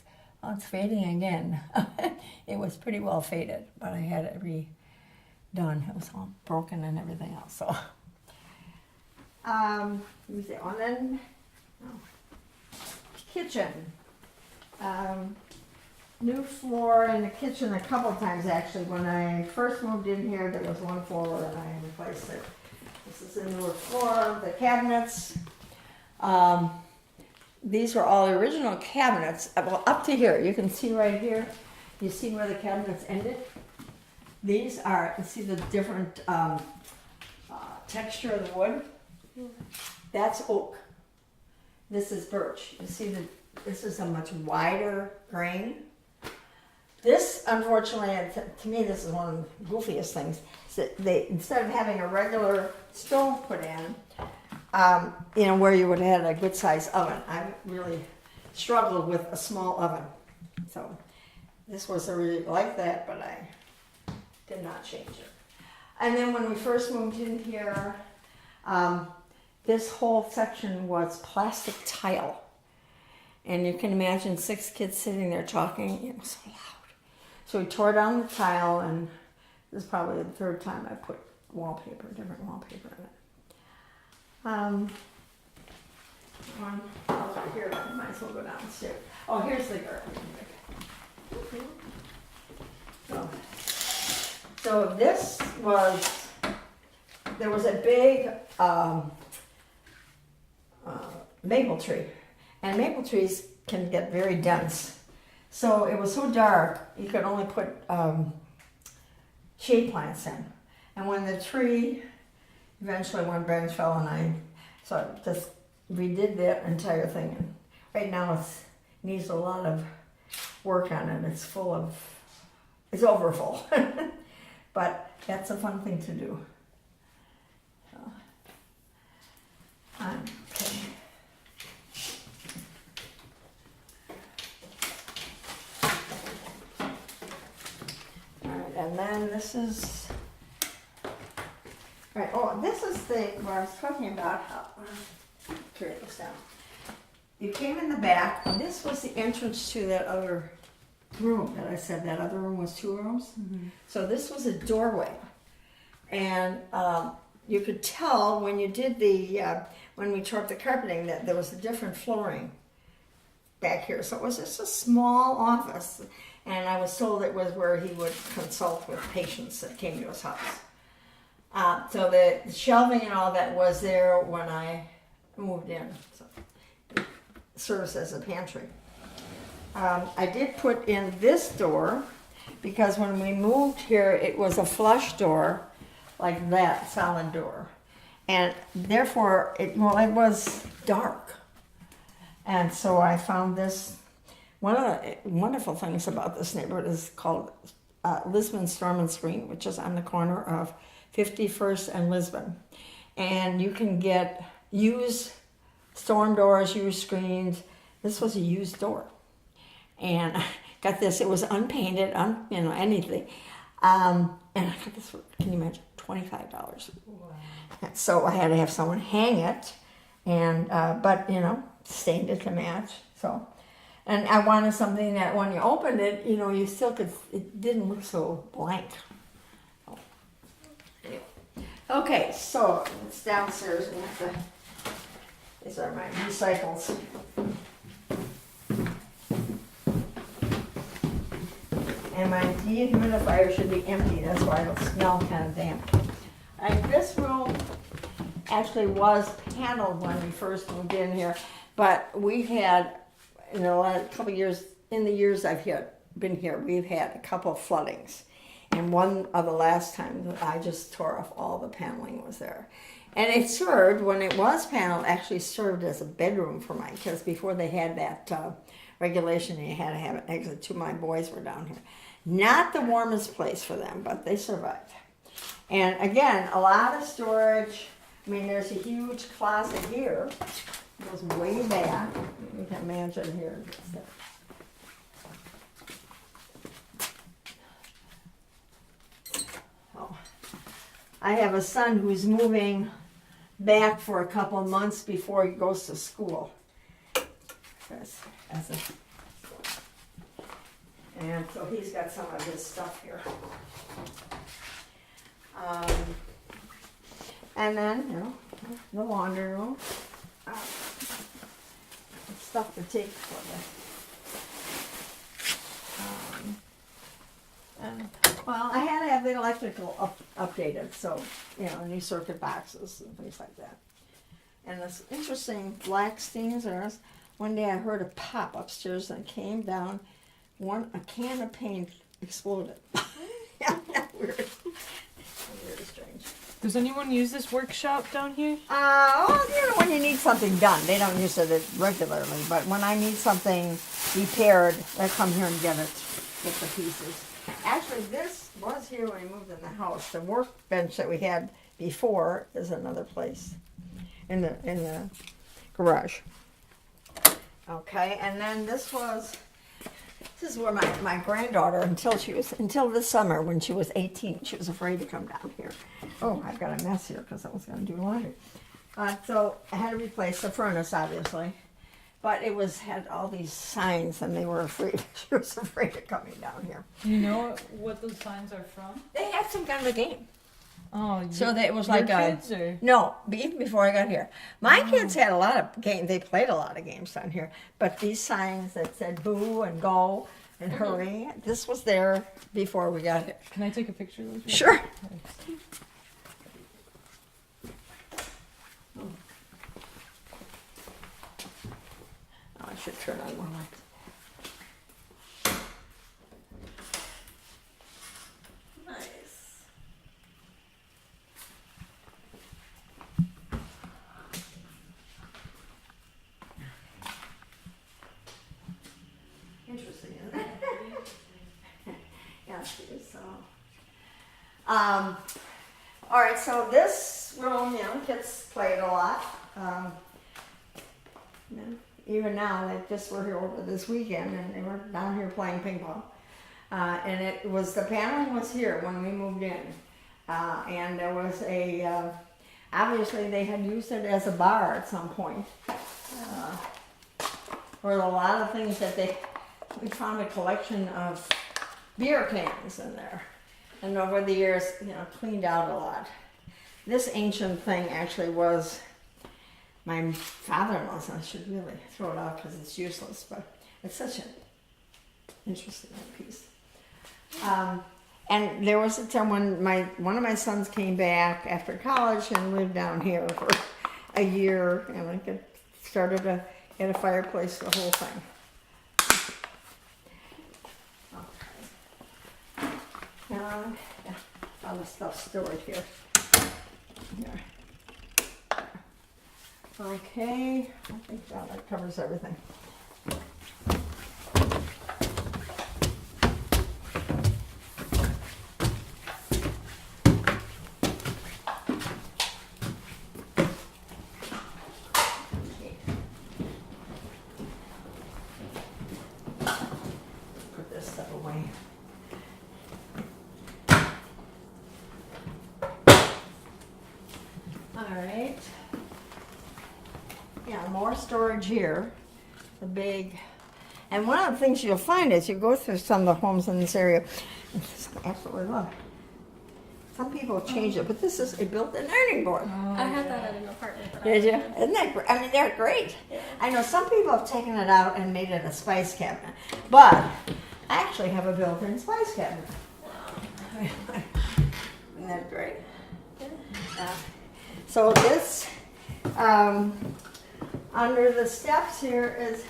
it's fading again. It was pretty well faded, but I had it redone. It was all broken and everything else. So, let me see. And then, kitchen. New floor in the kitchen a couple times actually. When I first moved in here, there was one floor and I replaced it. This is a newer floor. The cabinets. These were all the original cabinets. Well, up to here, you can see right here. You see where the cabinets ended? These are, you see the different texture of the wood? That's oak. This is birch. You see this is a much wider grain. This, unfortunately, to me, this is one of the goofiest things. So instead of having a regular stove put in, where you would have had a good sized oven, I really struggled with a small oven. So this was really like that, but I did not change it. And then when we first moved in here, this whole section was plastic tile. And you can imagine 6 kids sitting there talking. It was so loud. So we tore down the tile, and this is probably the 3rd time I put wallpaper, different wallpaper in it. One over here, I might as well go downstairs. Oh, here's the garden. So this was, there was a big maple tree. And maple trees can get very dense. So it was so dark, you could only put shade plants in. And when the tree, eventually one branch fell and so I just redid that entire thing. And right now it needs a lot of work on it. It's over full. But that's a fun thing to do. So, okay. And then this is, right, this is what I was talking about, turn this down. You came in the back, and this was the entrance to that other room that I said, that other room was 2 rooms. Mm-hmm. So this was a doorway. And you could tell when you did when we tore up the carpeting that there was a different flooring back here. So it was just a small office. and I was told it was where he would consult with patients that came to his house. So the shelving and all that was there when I moved in. So it serves as a pantry. I did put in this door because when we moved here, it was a flush door, like that, solid door. And therefore, it was dark. And so I found this. One of the wonderful things about this neighborhood is called Lisbon Storm and Screen, which is on the corner of 51st and Lisbon. And you can get used storm doors, used screens. This was a used door. And I got this, it was unpainted, anything. And I got this for, can you imagine, $25. Wow. So I had to have someone hang it, and but stained it to match. So, and I wanted something that when you opened it, you still could. It didn't look so blank. So, anyway. Okay, so it's downstairs. These are my recycles. And my dehumidifier should be empty. That's why it'll smell kind of damp. And this room actually was paneled when we first moved in here, but we've had, a couple years, in the years I've been here, we've had a couple of floodings. And one of the last times I just tore off all the paneling was there. And it served, when it was paneled, actually served as a bedroom for my kids. Before they had that regulation, you had to have an exit. Two of my boys were down here. Not the warmest place for them, but they survived. And again, a lot of storage. I mean, there's a huge closet here. It goes way back. You can imagine here. Oh. I have a son who's moving back for a couple months before he goes to school. And so he's got some of his stuff here. And then, the laundry room. Stuff to take for I had to have the electrical updated, so, new circuit boxes and things like that. And this interesting black steams there. One day I heard a pop upstairs and it came down. A can of paint exploded. Yeah, weird. Very strange. Does anyone use this workshop down here? When you need something done, they don't use it regularly. But when I need something repaired, I come here and get the pieces. Actually, this was here when we moved in the house. The workbench that we had before is another place in the garage. Okay, and then this is where my granddaughter, until this summer when she was 18, she was afraid to come down here. Oh, I've got a mess here because I was going to do laundry. So I had to replace the furnace, obviously. But it had all these signs and they were afraid. She was afraid of coming down here. Do you know what those signs are from? They had some kind of a game. Oh, so that it was your like kids, or? No, even before I got here. My kids had a lot of games. They played a lot of games down here. But these signs that said boo and go and hurry, this was there before we got here. Can I take a picture of those? Sure. Oh, I should turn on one light. Interesting, isn't it? Yeah, so. All right, so this room, kids played a lot. Even now, they just were here over this weekend, and they were down here playing ping pong. And the paneling was here when we moved in, and there was obviously they had used it as a bar at some point. There were a lot of things we found a collection of beer cans in there. And over the years, cleaned out a lot. This ancient thing actually was my father-in-law's. I should really throw it out because it's useless, but it's such a interesting piece. And there was a time when one of my sons came back after college and lived down here for a year, and I started get a fireplace, the whole thing. Okay. And all the stuff stored here. Okay, I think that covers everything. Put this stuff away. All right. Yeah, more storage here. The big, and one of the things you'll find is you go through some of the homes in this area, and I absolutely love it. Some people change it, but this is a built-in ironing board. I had that at an apartment. That Did I you? lived in. Isn't that great? I mean, they're great. Yeah. I know some people have taken it out and made it a spice cabinet, but I actually have a built-in spice cabinet. Isn't that great? Yeah. So this, under the steps here is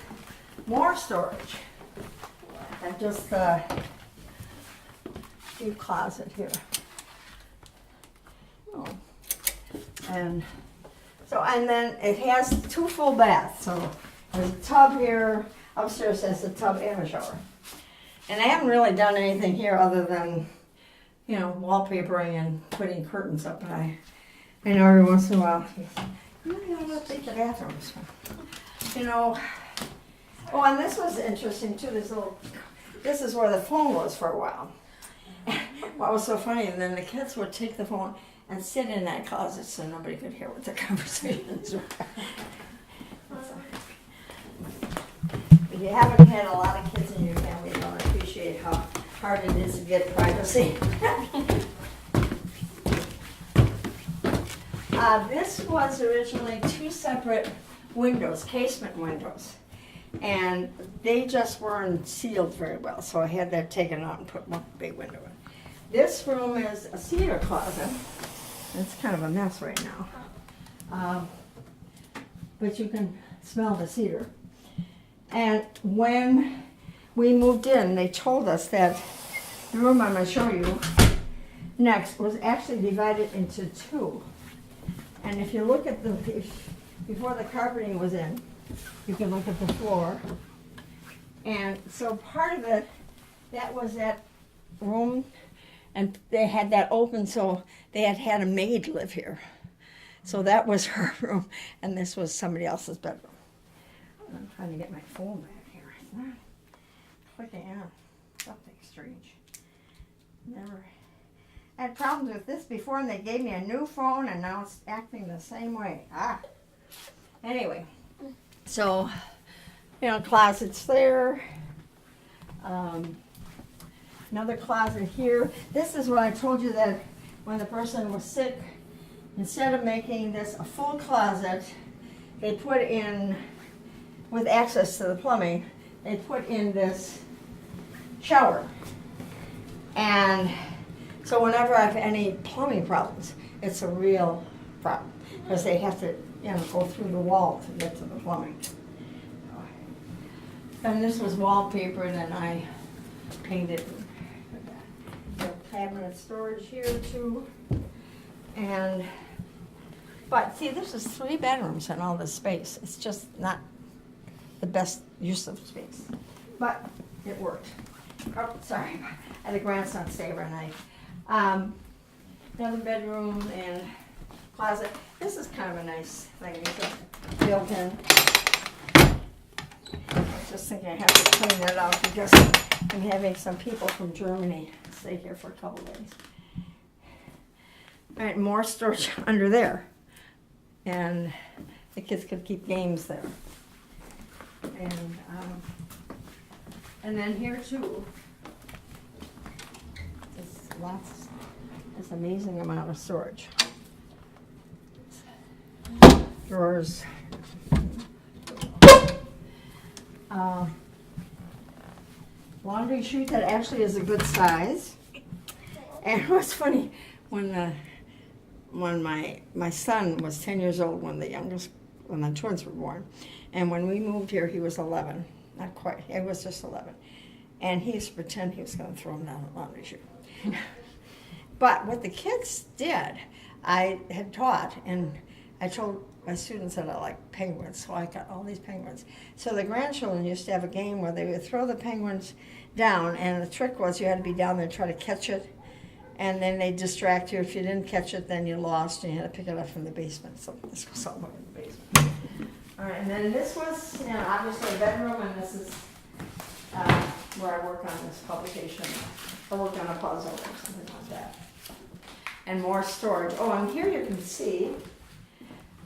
more storage. And just a few closet here. Oh. And so, and then it has 2 full baths. So there's a tub here, upstairs has a tub and a shower. And I haven't really done anything here other than, you know, wallpapering and putting curtains up. But I know every once in a while, you know, I'll take the bathrooms. You know, oh, and this was interesting too. This is where the phone was for a while. What was so funny, and then the kids would take the phone and sit in that closet so nobody could hear what the conversations were. If you haven't had a lot of kids in your family, you don't appreciate how hard it is to get privacy. This was originally 2 separate windows, casement windows, and they just weren't sealed very well, so I had that taken out and put one big window in. This room is a cedar closet. It's kind of a mess right now, but you can smell the cedar. And when we moved in, they told us that the room I'm going to show you next was actually divided into 2. And if you look at before the carpeting was in, you can look at the floor. And so part of it, that was that room, and they had that open, so they had a maid live here. So that was her room, and this was somebody else's bedroom. I'm trying to get my phone back here. It's not clicking on. Something strange. Never. I had problems with this before, and they gave me a new phone, and now it's acting the same way. Anyway, so, you know, closets there. Another closet here. This is what I told you, that when the person was sick, instead of making this a full closet, they put in, with access to the plumbing, they put in this shower. And so whenever I have any plumbing problems, it's a real problem, because they have to, you know, go through the wall to get to the plumbing. And this was wallpapered, and I painted. The cabinet storage here too. And, but see, this is 3 bedrooms and all this space. It's just not the best use of space, but it worked. Oh, sorry, I had a grandson stay overnight. Another bedroom and closet. This is kind of a nice thing. It's built in. I was just thinking I have to clean that out because I'm having some people from Germany stay here for a couple days. All right, more storage under there. And the kids could keep games there. And then here too, there's amazing amount of storage. Drawers. laundry chute that actually is a good size. And it was funny, when my son was 10 years old when the twins were born, and when we moved here, he was 11. Not quite, he was just 11. And he used to pretend he was going to throw him down the laundry chute. But what the kids did, I had taught, and I told my students that I like penguins, so I got all these penguins. So the grandchildren used to have a game where they would throw the penguins down, and the trick was you had to be down there and try to catch it, and then they'd distract you. If you didn't catch it, then you lost, and you had to pick it up from the basement. So this was all over the basement. All right, and then this was, obviously a bedroom, and this is where I work on this publication. I work on a puzzle or something like that. And more storage. Oh, and here you can see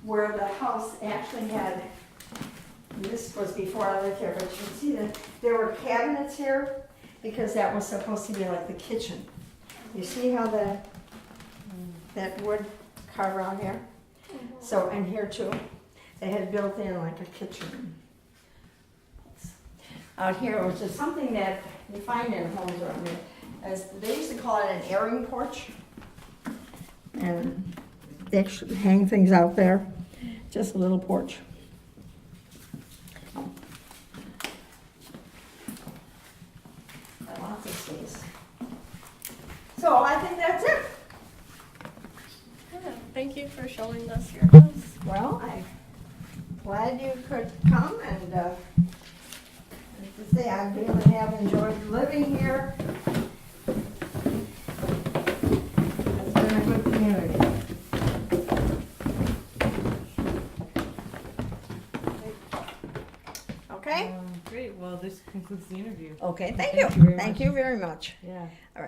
where the house actually had, this was before I lived here, but you can see that there were cabinets here because that was supposed to be like the kitchen. You see how that wood carved around here? So, and here too, they had built in like a kitchen. Out here, which is something that you find in homes around here, as they used to call it an airing porch. And they actually hang things out there, just a little porch. Got lots of space. So I think that's it. Yeah, thank you for showing us your house. Well, I'm glad you could come, and as I say, I really have enjoyed living here. It's been a good community. Okay? Great. Well, this concludes the interview. Okay, thank Thank you. you very Thank much. you very much. Yeah. All right.